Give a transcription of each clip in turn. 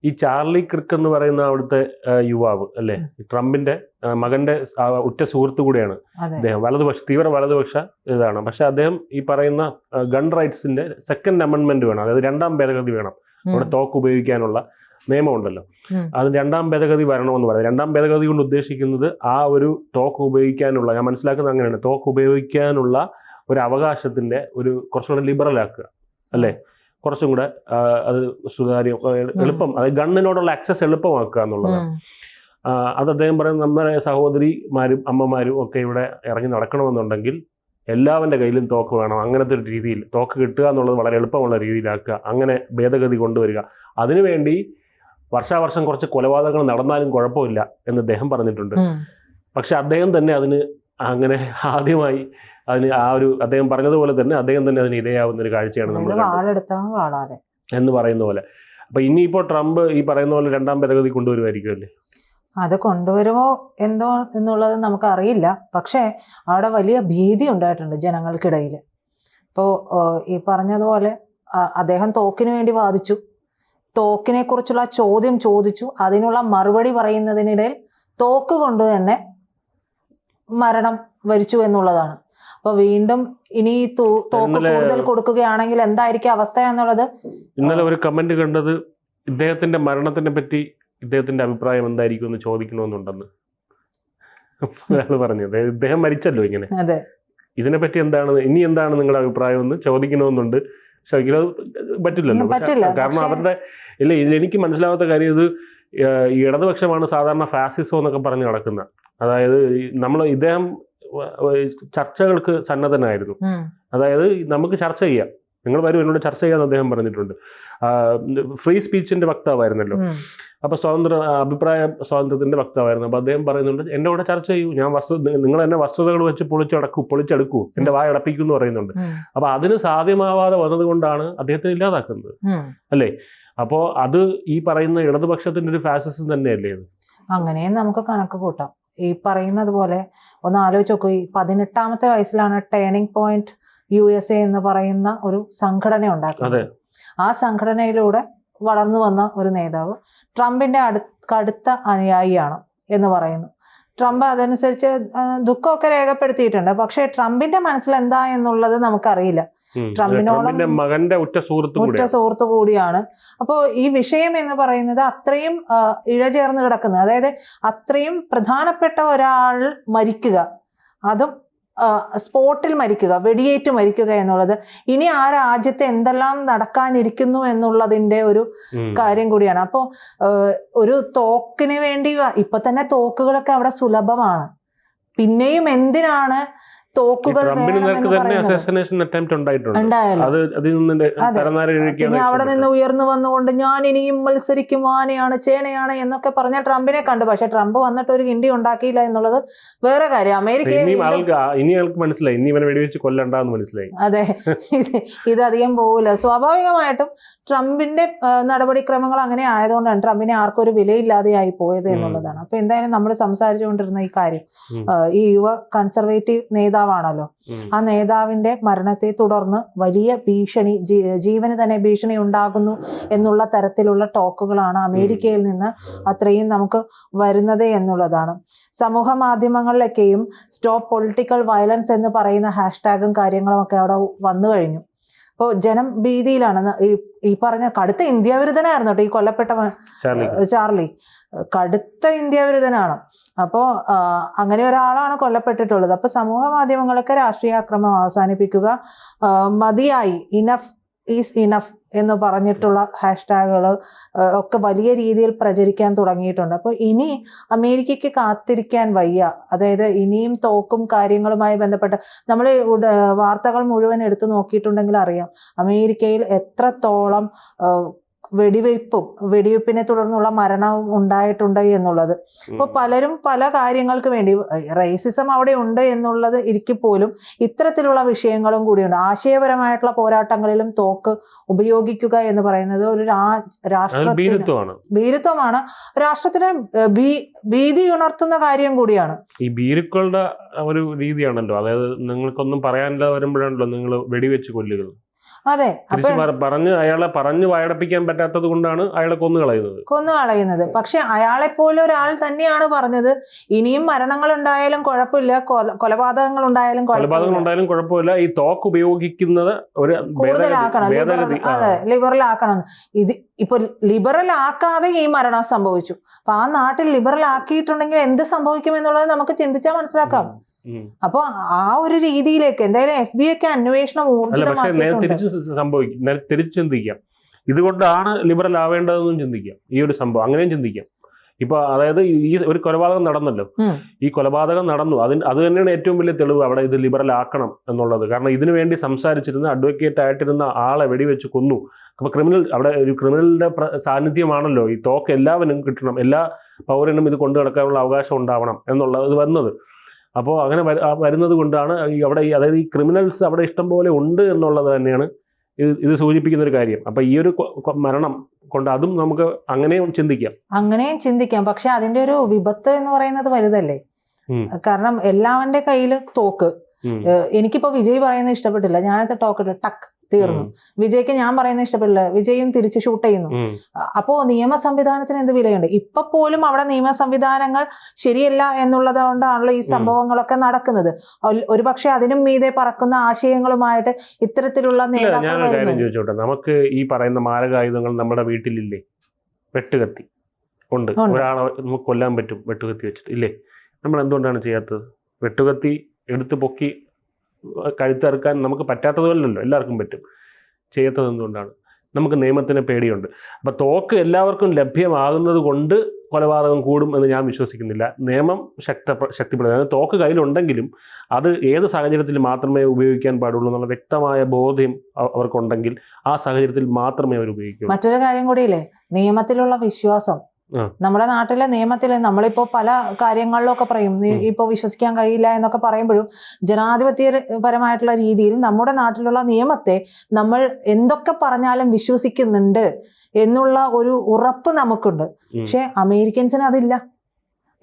ഈ Charlie Crick എന്ന് പറയുന്ന അവിടുത്തെ യുവാവ് അല്ലെ, ട്രംപിന്റെ മകന്റെ ഉറ്റ സുഹൃത്തു കൂടിയാണ് അദ്ദേഹം. തീവ്ര വലതുപക്ഷ ഇതാണ്. പക്ഷെ അദ്ദേഹം ഈ പറയുന്ന ഗൺ റൈറ്റ്സിന്റെ സെക്കൻഡ് അമെൻഡ്മെന്റ് വേണം, അതായത് 2ാം ഭേദഗതി വേണം. അവിടെ തോക്ക് ഉപയോഗിക്കാനുള്ള നിയമമുണ്ടല്ലോ, അത് 2ാം ഭേദഗതി വരണമെന്ന് പറയുന്നത്. 2ാം ഭേദഗതി കൊണ്ട് ഉദ്ദേശിക്കുന്നത് ആ ഒരു തോക്ക് ഉപയോഗിക്കാനുള്ള, ഞാൻ മനസ്സിലാക്കുന്നത് അങ്ങനെയാണ്, തോക്ക് ഉപയോഗിക്കാനുള്ള ഒരു അവകാശത്തിന്റെ ഒരു കുറച്ചും കൂടെ ലിബറൽ ആക്കുക അല്ലേ, കുറച്ചും കൂടെ അത് സുതാര്യം എളുപ്പം, അതായത് ഗണ്ണിനോടുള്ള ആക്സസ് എളുപ്പമാക്കുക എന്നുള്ളതാണ്. അത് അദ്ദേഹം പറയുന്നത് നമ്മുടെ സഹോദരിമാരും അമ്മമാരും ഒക്കെ ഇവിടെ ഇറങ്ങി നടക്കണമെന്നുണ്ടെങ്കിൽ എല്ലാവരുടെ കയ്യിലും തോക്ക് വേണം, അങ്ങനത്തെ ഒരു രീതിയിൽ തോക്ക് കിട്ടുക എന്നുള്ളത് വളരെ എളുപ്പമുള്ള രീതിയിലാക്കുക, അങ്ങനെ ഭേദഗതി കൊണ്ടുവരിക. അതിനുവേണ്ടി വർഷാവർഷം കുറച്ച് കൊലപാതകങ്ങൾ നടന്നാലും കുഴപ്പമില്ല എന്ന് അദ്ദേഹം പറഞ്ഞിട്ടുണ്ട്. പക്ഷെ അദ്ദേഹം തന്നെ അതിന് അങ്ങനെ ആദ്യമായി അതിന് അദ്ദേഹം പറഞ്ഞതുപോലെ തന്നെ അദ്ദേഹം തന്നെ അതിന് ഇരയാവുന്ന ഒരു കാഴ്ചയാണ് നമ്മൾ എന്ന് പറയുന്ന പോലെ. അപ്പൊ ഇനിയിപ്പോ ട്രംപ് ഈ പറയുന്ന പോലെ 2ാം ഭേദഗതി കൊണ്ടുവരുമായിരിക്കും അല്ലേ? അത് കൊണ്ടുവരുമോ എന്തോ എന്നുള്ളത് നമുക്കറിയില്ല. പക്ഷേ അവിടെ വലിയ ഭീതി ഉണ്ടായിട്ടുണ്ട് ജനങ്ങൾക്കിടയിൽ. ഇപ്പോൾ ഈ പറഞ്ഞതുപോലെ അദ്ദേഹം തോക്കിന് വേണ്ടി വാദിച്ചു, തോക്കിനെ കുറിച്ചുള്ള ചോദ്യം ചോദിച്ചു, അതിനുള്ള മറുപടി പറയുന്നതിനിടയിൽ തോക്ക് കൊണ്ട് തന്നെ മരണം വരിച്ചു എന്നുള്ളതാണ്. അപ്പൊ വീണ്ടും ഇനി തോക്ക് കൂടുതൽ കൊടുക്കുകയാണെങ്കിൽ എന്തായിരിക്കും അവസ്ഥ എന്നുള്ളത്. ഇന്നലെ ഒരു കമന്റ് കണ്ടത്, ഇദ്ദേഹത്തിന്റെ മരണത്തിനെ പറ്റി ഇദ്ദേഹത്തിന്റെ അഭിപ്രായം എന്തായിരിക്കും എന്ന് ചോദിക്കണമെന്നുണ്ടെന്ന് ഒരാൾ പറഞ്ഞത്. ഇദ്ദേഹം മരിച്ചല്ലോ ഇങ്ങനെ, ഇതിനെപ്പറ്റി ഇനി എന്താണ് നിങ്ങളുടെ അഭിപ്രായം എന്ന് ചോദിക്കണമെന്നുണ്ട്. പക്ഷെ ഒരിക്കലും പറ്റില്ലല്ലോ. കാരണം അവരുടെ എനിക്ക് മനസ്സിലാവാത്ത കാര്യം, ഇത് ഈ ഇടതുപക്ഷമാണ് സാധാരണ ഫാസിസം എന്നൊക്കെ പറഞ്ഞ് നടക്കുന്ന. അതായത് ഇദ്ദേഹം ചർച്ചകൾക്ക് സന്നദ്ധനായിരുന്നു. അതായത് നമുക്ക് ചർച്ച ചെയ്യാം, നിങ്ങൾ വരും എന്നോട് ചർച്ച ചെയ്യാമെന്ന് അദ്ദേഹം പറഞ്ഞിട്ടുണ്ട്. ഫ്രീ സ്പീച്ചിന്റെ വക്താവായിരുന്നല്ലോ, അപ്പൊ അഭിപ്രായ സ്വാതന്ത്ര്യത്തിന്റെ വക്താവായിരുന്നു. അപ്പൊ അദ്ദേഹം പറയുന്നുണ്ട്, എന്റെ കൂടെ ചർച്ച ചെയ്യൂ, നിങ്ങൾ എന്നെ വസ്തുതകൾ വെച്ച് പൊളിച്ചെടുക്കൂ, എന്റെ വായ അടപ്പിക്കൂ എന്ന് പറയുന്നുണ്ട്. അപ്പൊ അതിന് സാധ്യമാവാതെ വന്നത് കൊണ്ടാണ് അദ്ദേഹത്തെ ഇല്ലാതാക്കുന്നത് അല്ലേ? അപ്പോ അത് ഈ പറയുന്ന ഇടതുപക്ഷത്തിന്റെ ഒരു ഫാസിസം തന്നെയല്ലേ അത്? അങ്ങനെ നമുക്ക് കണക്ക് കൂട്ടാം. ഈ പറയുന്നത് പോലെ ഒന്ന് ആലോചിച്ച് നോക്കൂ, ഈ 18ാമത്തെ വയസ്സിലാണ് ടേണിംഗ് പോയിന്റ് USA എന്ന് പറയുന്ന ഒരു സംഘടന ഉണ്ടാക്കുന്നത്. ആ സംഘടനയിലൂടെ വളർന്നു വന്ന ഒരു നേതാവ് ട്രംപിന്റെ കടുത്ത അനുയായിയാണ് എന്ന് പറയുന്നു. ട്രംപ് അതനുസരിച്ച് ദുഃഖമൊക്കെ രേഖപ്പെടുത്തിയിട്ടുണ്ട്. പക്ഷെ ട്രംപിന്റെ മനസ്സിൽ എന്താ എന്നുള്ളത് നമുക്കറിയില്ല. ട്രംപിനോളം മകന്റെ ഉറ്റ സുഹൃത്ത് കൂടിയാണ്. അപ്പോൾ ഈ വിഷയം എന്ന് പറയുന്നത് അത്രയും ഇഴചേർന്ന് കിടക്കുന്നത്, അതായത് അത്രയും പ്രധാനപ്പെട്ട ഒരാൾ മരിക്കുക, അതും സ്പോട്ടിൽ മരിക്കുക, വെടിയേറ്റ് മരിക്കുക എന്നുള്ളത് ഇനി ആ രാജ്യത്ത് എന്തെല്ലാം നടക്കാനിരിക്കുന്നു എന്നുള്ളതിന്റെ ഒരു കാര്യം കൂടിയാണ്. അപ്പോൾ ഒരു തോക്കിന് വേണ്ടി ഇപ്പൊ തന്നെ തോക്കുകളൊക്കെ അവിടെ സുലഭമാണ്, പിന്നെയും എന്തിനാണ് തോക്കുകൾ പിന്നെ അവിടെ നിന്ന് ഉയർന്നു വന്നുകൊണ്ട് ഞാൻ ഇനിയും മത്സരിക്കും, ആനയാണ് ചേനയാണ് എന്നൊക്കെ പറഞ്ഞ ട്രംപിനെ കണ്ടു. പക്ഷെ ട്രംപ് വന്നിട്ട് ഒരു ഹിന്ദി ഉണ്ടാക്കിയില്ല എന്നുള്ളത് വേറെ കാര്യം. അമേരിക്കയിൽ അതെ, ഇത് അധികം പോകില്ല. സ്വാഭാവികമായിട്ടും ട്രംപിന്റെ നടപടിക്രമങ്ങൾ അങ്ങനെ ആയതുകൊണ്ടാണ് ട്രംപിനെ ആർക്കും ഒരു വിലയില്ലാതെയായി പോയത് എന്നുള്ളതാണ്. അപ്പൊ എന്തായാലും നമ്മൾ സംസാരിച്ചുകൊണ്ടിരുന്ന ഈ കാര്യം, ഈ യുവ കൺസർവേറ്റീവ് നേതാവാണല്ലോ, ആ നേതാവിന്റെ മരണത്തെ തുടർന്ന് വലിയ ഭീഷണി, ജീവന് തന്നെ ഭീഷണി ഉണ്ടാകുന്നു എന്നുള്ള തരത്തിലുള്ള ടോക്കുകളാണ് അമേരിക്കയിൽ നിന്ന് അത്രയും നമുക്ക് വരുന്നത് എന്നുള്ളതാണ്. സമൂഹ മാധ്യമങ്ങളിലൊക്കെയും സ്റ്റോപ്പ് പൊളിറ്റിക്കൽ വയലൻസ് എന്ന് പറയുന്ന ഹാഷ്ടാഗും കാര്യങ്ങളും ഒക്കെ അവിടെ വന്നു കഴിഞ്ഞു. അപ്പോൾ ജനം ഭീതിയിലാണ്. ഈ പറഞ്ഞ കടുത്ത ഇന്ത്യ വിരുദ്ധനായിരുന്നു കേട്ടോ ഈ കൊല്ലപ്പെട്ട ചാർലി, കടുത്ത ഇന്ത്യ വിരുദ്ധനാണ്. അപ്പോൾ അങ്ങനെ ഒരാളാണ് കൊല്ലപ്പെട്ടിട്ടുള്ളത്. അപ്പോൾ സമൂഹ മാധ്യമങ്ങളൊക്കെ രാഷ്ട്രീയ ആക്രമണം അവസാനിപ്പിക്കുക, മതിയായി, ഇനഫ് ഈസ് ഇനഫ് എന്ന് പറഞ്ഞിട്ടുള്ള ഹാഷ്ടാഗുകൾ ഒക്കെ വലിയ രീതിയിൽ പ്രചരിക്കാൻ തുടങ്ങിയിട്ടുണ്ട്. അപ്പോൾ ഇനി അമേരിക്കയ്ക്ക് കാത്തിരിക്കാൻ വയ്യ. അതായത് ഇനിയും തോക്കും കാര്യങ്ങളുമായി ബന്ധപ്പെട്ട് നമ്മൾ വാർത്തകൾ മുഴുവൻ എടുത്തു നോക്കിയിട്ടുണ്ടെങ്കിൽ അറിയാം അമേരിക്കയിൽ എത്രത്തോളം വെടിവെപ്പിനെ തുടർന്നുള്ള മരണവും ഉണ്ടായിട്ടുണ്ട് എന്നുള്ളത്. അപ്പോൾ പലരും പല കാര്യങ്ങൾക്ക് വേണ്ടി, റേസിസം അവിടെ ഉണ്ട് എന്നുള്ളത് ഇരിക്കെ പോലും ഇത്തരത്തിലുള്ള വിഷയങ്ങളും കൂടിയുണ്ട്. ആശയപരമായിട്ടുള്ള പോരാട്ടങ്ങളിലും തോക്ക് ഉപയോഗിക്കുക എന്ന് പറയുന്നത് ഒരു ഭീരുത്വമാണ്, രാഷ്ട്രത്തിന് ഭീതി ഉണർത്തുന്ന കാര്യം കൂടിയാണ്. ഈ ഭീരുക്കളുടെ ഒരു രീതിയാണല്ലോ, അതായത് നിങ്ങൾക്കൊന്നും പറയാനില്ല വരുമ്പോഴാണല്ലോ നിങ്ങൾ വെടിവെച്ച് കൊല്ലുക. അതെ, അപ്പൊ അയാളെ പറഞ്ഞു വായടപ്പിക്കാൻ പറ്റാത്തത് കൊണ്ടാണ് അയാളെ കൊന്നുകളയുന്നത്. പക്ഷെ അയാളെ പോലെ ഒരാൾ തന്നെയാണ് പറഞ്ഞത് ഇനിയും മരണങ്ങൾ ഉണ്ടായാലും കുഴപ്പമില്ല, കൊലപാതകങ്ങൾ ഉണ്ടായാലും കുഴപ്പമില്ല, ഈ തോക്ക് ഉപയോഗിക്കുന്നത് ഒരു കൂടുതലാക്കണം, ലിബറൽ ആക്കണം. ഇത് ഇപ്പൊ ലിബറൽ ആക്കാതെ ഈ മരണം സംഭവിച്ചു. അപ്പൊ ആ നാട്ടിൽ ലിബറൽ ആക്കിയിട്ടുണ്ടെങ്കിൽ എന്ത് സംഭവിക്കും എന്നുള്ളത് നമുക്ക് ചിന്തിച്ചാൽ മനസ്സിലാക്കാം. അപ്പൊ ആ ഒരു രീതിയിലേക്ക് എന്തായാലും FBI ഒക്കെ അന്വേഷണം തിരിച്ചു ചിന്തിക്കാം. ഇതുകൊണ്ടാണ് ലിബറൽ ആവേണ്ടതെന്നും ചിന്തിക്കാം. ഈ ഒരു സംഭവം അങ്ങനെയും ചിന്തിക്കാം. ഇപ്പൊ അതായത് ഈ ഒരു കൊലപാതകം നടന്നല്ലോ, ഈ കൊലപാതകം നടന്നു, അത് തന്നെയാണ് ഏറ്റവും വലിയ തെളിവ് അവിടെ ഇത് ലിബറൽ ആക്കണം എന്നുള്ളത്. കാരണം ഇതിനു വേണ്ടി സംസാരിച്ചിരുന്ന അഡ്വക്കേറ്റ് ആയിട്ടിരുന്ന ആളെ വെടിവെച്ച് കൊന്നു. അപ്പൊ അവിടെ ഒരു ക്രിമിനലിന്റെ സാന്നിധ്യമാണല്ലോ ഈ തോക്ക് എല്ലാവരും കിട്ടണം, എല്ലാ പൗരനും ഇത് കൊണ്ടു നടക്കാനുള്ള അവകാശം ഉണ്ടാവണം എന്നുള്ളത് വന്നത്. അപ്പോൾ അങ്ങനെ വരുന്നത് കൊണ്ടാണ് അവിടെ അതായത് ഈ ക്രിമിനൽസ് അവിടെ ഇഷ്ടം പോലെ ഉണ്ട് എന്നുള്ളത് തന്നെയാണ് ഇത് സൂചിപ്പിക്കുന്ന ഒരു കാര്യം. അപ്പൊ ഈ ഒരു മരണം കൊണ്ട് അതും നമുക്ക് അങ്ങനെയും ചിന്തിക്കാം. പക്ഷെ അതിന്റെ ഒരു വിപത്ത് എന്ന് പറയുന്നത് വലുതല്ലേ. കാരണം എല്ലാവന്റെ കയ്യിൽ തോക്ക്. എനിക്കിപ്പോ വിജയ് പറയുന്നത് ഇഷ്ടപ്പെട്ടില്ല, ഞാനത്തെ ടോക്ക് ടക്ക് തീർന്നു. വിജയ്ക്ക് ഞാൻ പറയുന്നത് ഇഷ്ടപ്പെടില്ല, വിജയും തിരിച്ച് ഷൂട്ട് ചെയ്യുന്നു. അപ്പോ നിയമ സംവിധാനത്തിന് എന്ത് വിലയുണ്ട്? ഇപ്പൊ പോലും അവിടെ നിയമ സംവിധാനങ്ങൾ ശരിയല്ല എന്നുള്ളത് കൊണ്ടാണല്ലോ ഈ സംഭവങ്ങളൊക്കെ നടക്കുന്നത്. ഒരുപക്ഷെ അതിനും മീതെ പറക്കുന്ന ആശയങ്ങളുമായിട്ട് ഇത്തരത്തിലുള്ള ചോദിച്ചോട്ടെ, നമുക്ക് ഈ പറയുന്ന മാരകായുധങ്ങൾ നമ്മുടെ വീട്ടിലില്ലേ? വെട്ടുകത്തി ഉണ്ട്, ഒരാളെ നമുക്ക് കൊല്ലാൻ പറ്റും വെട്ടുകത്തി വെച്ചിട്ട്, ഇല്ലേ? നമ്മൾ എന്തുകൊണ്ടാണ് ചെയ്യാത്തത്? വെട്ടുകത്തി എടുത്ത് പൊക്കി കഴുത്തിറക്കാൻ നമുക്ക് പറ്റാത്തതല്ലോ, എല്ലാവർക്കും പറ്റും. ചെയ്യാത്തത് എന്തുകൊണ്ടാണ്? നമുക്ക് നിയമത്തിന് പേടിയുണ്ട്. അപ്പം തോക്ക് എല്ലാവർക്കും ലഭ്യമാകുന്നത് കൊണ്ട് കൊലപാതകം കൂടും എന്ന് ഞാൻ വിശ്വസിക്കുന്നില്ല. നിയമം ശക്തിപ്പെടുന്നത് തോക്ക് കയ്യിലുണ്ടെങ്കിലും അത് ഏത് സാഹചര്യത്തിൽ മാത്രമേ ഉപയോഗിക്കാൻ പാടുള്ളൂ എന്നുള്ള വ്യക്തമായ ബോധ്യം അവർക്കുണ്ടെങ്കിൽ ആ സാഹചര്യത്തിൽ മാത്രമേ അവർ ഉപയോഗിക്കൂ. മറ്റൊരു കാര്യം കൂടിയില്ലേ, നിയമത്തിലുള്ള വിശ്വാസം. നമ്മുടെ നാട്ടിലെ നിയമത്തിൽ നമ്മളിപ്പോ പല കാര്യങ്ങളിലൊക്കെ പറയും ഇപ്പൊ വിശ്വസിക്കാൻ കഴിയില്ല എന്നൊക്കെ പറയുമ്പോഴും ജനാധിപത്യപരമായിട്ടുള്ള രീതിയിൽ നമ്മുടെ നാട്ടിലുള്ള നിയമത്തെ നമ്മൾ എന്തൊക്കെ പറഞ്ഞാലും വിശ്വസിക്കുന്നുണ്ട് എന്നുള്ള ഒരു ഉറപ്പ് നമുക്കുണ്ട്. പക്ഷെ അമേരിക്കൻസിന് അതില്ല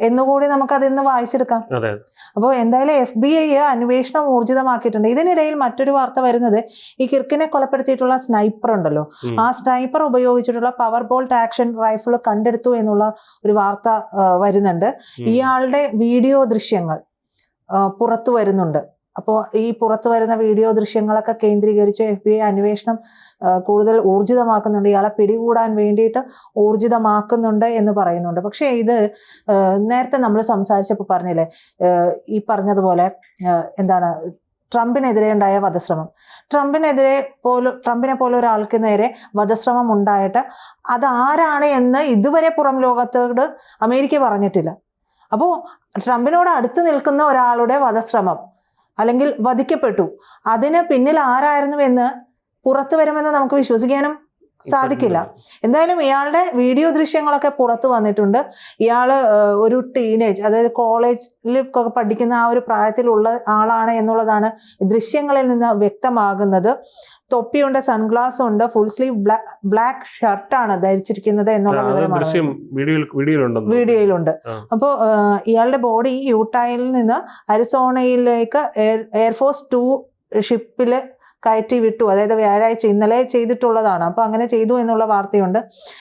എന്നുകൂടി നമുക്ക് അതിന്ന് വായിച്ചെടുക്കാം. അപ്പോൾ എന്തായാലും FBI അന്വേഷണം ഊർജിതമാക്കിയിട്ടുണ്ട്. ഇതിനിടയിൽ മറ്റൊരു വാർത്ത വരുന്നത് ഈ കിർക്കിനെ കൊലപ്പെടുത്തിയിട്ടുള്ള സ്നൈപ്പർ ഉണ്ടല്ലോ, ആ സ്നൈപ്പർ ഉപയോഗിച്ചിട്ടുള്ള പവർ ബോൾട്ട് ആക്ഷൻ റൈഫിൾ കണ്ടെടുത്തു എന്നുള്ള ഒരു വാർത്ത വരുന്നുണ്ട്. ഇയാളുടെ വീഡിയോ ദൃശ്യങ്ങൾ പുറത്തു വരുന്നുണ്ട്. അപ്പോൾ ഈ പുറത്തു വരുന്ന വീഡിയോ ദൃശ്യങ്ങളൊക്കെ കേന്ദ്രീകരിച്ച് FBI അന്വേഷണം കൂടുതൽ ഊർജിതമാക്കുന്നുണ്ട്, ഇയാളെ പിടികൂടാൻ വേണ്ടിയിട്ട് ഊർജിതമാക്കുന്നുണ്ട് എന്ന് പറയുന്നുണ്ട്. പക്ഷേ ഇത് നേരത്തെ നമ്മൾ സംസാരിച്ചപ്പോൾ പറഞ്ഞില്ലേ, ഈ പറഞ്ഞതുപോലെ എന്താണ് ട്രംപിനെതിരെ ഉണ്ടായ വധശ്രമം, ട്രംപിനെ പോലെ ഒരാൾക്ക് നേരെ വധശ്രമം ഉണ്ടായിട്ട് അതാരാണ് എന്ന് ഇതുവരെ പുറം ലോകത്തോട് അമേരിക്ക പറഞ്ഞിട്ടില്ല. അപ്പോൾ ട്രംപിനോട് അടുത്ത് നിൽക്കുന്ന ഒരാളുടെ വധശ്രമം അല്ലെങ്കിൽ വധിക്കപ്പെട്ടു, അതിന് പിന്നിൽ ആരായിരുന്നു എന്ന് പുറത്തു വരുമെന്ന് നമുക്ക് വിശ്വസിക്കാനും സാധിക്കില്ല. എന്തായാലും ഇയാളുടെ വീഡിയോ ദൃശ്യങ്ങളൊക്കെ പുറത്തു വന്നിട്ടുണ്ട്. ഇയാള് ഒരു ടീനേജ്, അതായത് കോളേജിലൊക്കെ പഠിക്കുന്ന ആ ഒരു പ്രായത്തിലുള്ള ആളാണ് എന്നുള്ളതാണ് ദൃശ്യങ്ങളിൽ നിന്ന് വ്യക്തമാകുന്നത്. തൊപ്പിയുണ്ട്, സൺഗ്ലാസ് ഉണ്ട്, ഫുൾ സ്ലീവ് ബ്ലാക്ക് ഷർട്ടാണ് ധരിച്ചിരിക്കുന്നത് എന്നുള്ള വിവരമാണ് വീഡിയോയിലുണ്ട്. അപ്പോൾ ഇയാളുടെ ബോഡി യൂട്ടയിൽ നിന്ന് അരിസോണയിലേക്ക് എയർഫോഴ്സ് 2 ഷിപ്പില് കയറ്റി വിട്ടു. അതായത് വ്യാഴാഴ്ച ഇന്നലെ ചെയ്തിട്ടുള്ളതാണ്. അപ്പോൾ അങ്ങനെ ചെയ്തു എന്നുള്ള വാർത്തയുണ്ട്.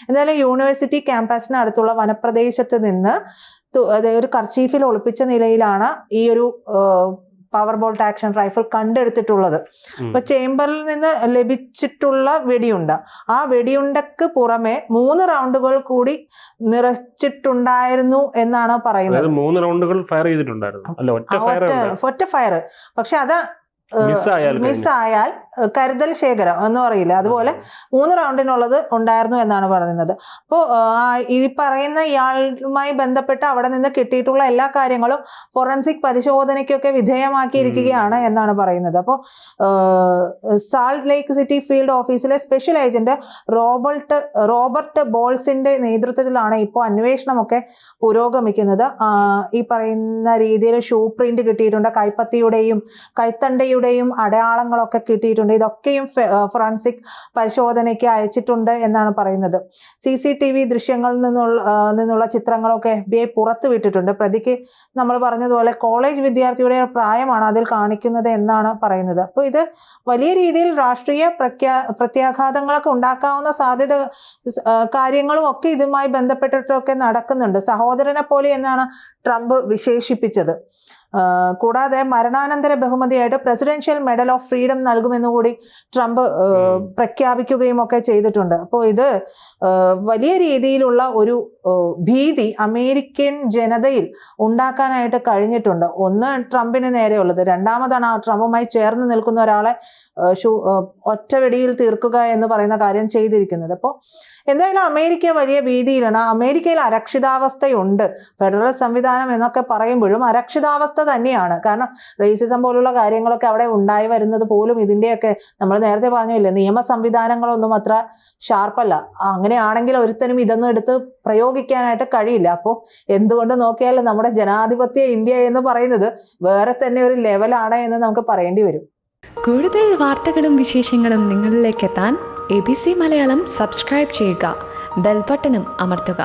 എന്തായാലും യൂണിവേഴ്സിറ്റി ക്യാമ്പസിന് അടുത്തുള്ള വനപ്രദേശത്ത് നിന്ന് അതായത് ഒരു കർച്ചീഫിൽ ഒളിപ്പിച്ച നിലയിലാണ് ഈ ഒരു പവർ ബോൾട്ട് ആക്ഷൻ റൈഫിൾ കണ്ടെടുത്തിട്ടുള്ളത്. അപ്പൊ ചേംബറിൽ നിന്ന് ലഭിച്ചിട്ടുള്ള വെടിയുണ്ട, ആ വെടിയുണ്ടക്ക് പുറമെ 3 റൗണ്ടുകൾ കൂടി നിറച്ചിട്ടുണ്ടായിരുന്നു എന്നാണ് പറയുന്നത്. 3 റൗണ്ടുകൾ ഫയർ ചെയ്തിട്ടുണ്ടായിരുന്നു, ഒറ്റ ഫയർ. പക്ഷെ അത് മിസ്സായാൽ കരുതൽ ശേഖരം എന്ന് പറയില്ല, അതുപോലെ 3 റൗണ്ടിനുള്ളത് ഉണ്ടായിരുന്നു എന്നാണ് പറയുന്നത്. അപ്പോൾ ഈ പറയുന്ന ഇയാളുമായി ബന്ധപ്പെട്ട് അവിടെ നിന്ന് കിട്ടിയിട്ടുള്ള എല്ലാ കാര്യങ്ങളും ഫോറൻസിക് പരിശോധനയ്ക്കൊക്കെ വിധേയമാക്കിയിരിക്കുകയാണ് എന്നാണ് പറയുന്നത്. അപ്പോൾ സാൾട്ട് ലേക്ക് സിറ്റി ഫീൽഡ് ഓഫീസിലെ സ്പെഷ്യൽ ഏജന്റ് റോബർട്ട് ബോൾസിന്റെ നേതൃത്വത്തിലാണ് ഇപ്പോൾ അന്വേഷണമൊക്കെ പുരോഗമിക്കുന്നത്. ഈ പറയുന്ന രീതിയിൽ ഷൂ പ്രിന്റ് കിട്ടിയിട്ടുണ്ട്, കൈപ്പത്തിയുടെയും കൈത്തണ്ടയുടെയും അടയാളങ്ങളൊക്കെ കിട്ടിയിട്ടുണ്ട്. കിട്ടിയിട്ടുണ്ട്. ഇതൊക്കെയും ഫോറൻസിക് പരിശോധനയ്ക്ക് അയച്ചിട്ടുണ്ട് എന്നാണ് പറയുന്നത്. CCTV ദൃശ്യങ്ങളിൽ നിന്നുള്ള ചിത്രങ്ങളൊക്കെ FBI പുറത്തു വിട്ടിട്ടുണ്ട്. പ്രതിക്ക് നമ്മൾ പറഞ്ഞതുപോലെ കോളേജ് വിദ്യാർത്ഥിയുടെ പ്രായമാണ് അതിൽ കാണിക്കുന്നത് എന്നാണ് പറയുന്നത്. അപ്പോൾ ഇത് വലിയ രീതിയിൽ രാഷ്ട്രീയ പ്രത്യാഘാതങ്ങളൊക്കെ ഉണ്ടാക്കാവുന്ന സാധ്യത കാര്യങ്ങളും ഒക്കെ ഇതുമായി ബന്ധപ്പെട്ടിട്ടൊക്കെ നടക്കുന്നുണ്ട്. സഹോദരനെ പോലെ എന്നാണ് ട്രംപ് വിശേഷിപ്പിച്ചത്. കൂടാതെ മരണാനന്തര ബഹുമതിയായിട്ട് പ്രസിഡൻഷ്യൽ മെഡൽ ഓഫ് ഫ്രീഡം നൽകുമെന്നുകൂടി ട്രംപ് പ്രഖ്യാപിക്കുകയും ഒക്കെ ചെയ്തിട്ടുണ്ട്. അപ്പോൾ ഇത് വലിയ രീതിയിലുള്ള ഒരു ഭീതി അമേരിക്കൻ ജനതയിൽ ഉണ്ടാക്കാനായിട്ട് കഴിഞ്ഞിട്ടുണ്ട്. ഒന്ന് ട്രംപിന് നേരെയുള്ളത്, രണ്ടാമതാണ് ട്രംപുമായി ചേർന്ന് നിൽക്കുന്ന ഒരാളെ ഒറ്റവെടിയിൽ തീർക്കുക എന്ന് പറയുന്ന കാര്യം ചെയ്തിരിക്കുന്നത്. അപ്പോൾ എന്തായാലും അമേരിക്ക വലിയ ഭീതിയിലാണ്. അമേരിക്കയിൽ അരക്ഷിതാവസ്ഥയുണ്ട്. ഫെഡറൽ സംവിധാനം എന്നൊക്കെ പറയുമ്പോഴും അരക്ഷിതാവസ്ഥ തന്നെയാണ്. കാരണം റേസിസം പോലുള്ള കാര്യങ്ങളൊക്കെ അവിടെ ഉണ്ടായി വരുന്നത് പോലും ഇതിൻ്റെയൊക്കെ നമ്മൾ നേരത്തെ പറഞ്ഞില്ലേ, നിയമ സംവിധാനങ്ങളൊന്നും അത്ര ഷാർപ്പല്ല. അങ്ങനെയാണെങ്കിൽ ഒരുത്തനും ഇതൊന്നും എടുത്ത് പ്രയോഗിക്കാനായിട്ട് കഴിയില്ല. അപ്പോൾ എന്തുകൊണ്ട് നോക്കിയാലും നമ്മുടെ ജനാധിപത്യ ഇന്ത്യ എന്ന് പറയുന്നത് വേറെ തന്നെ ഒരു ലെവലാണ് എന്ന് നമുക്ക് പറയേണ്ടി വരും. കൂടുതൽ വാർത്തകളും വിശേഷങ്ങളും നിങ്ങളിലേക്ക് എത്താൻ ABC മലയാളം സബ്സ്ക്രൈബ് ചെയ്യുക, ബെൽ ബട്ടണും അമർത്തുക.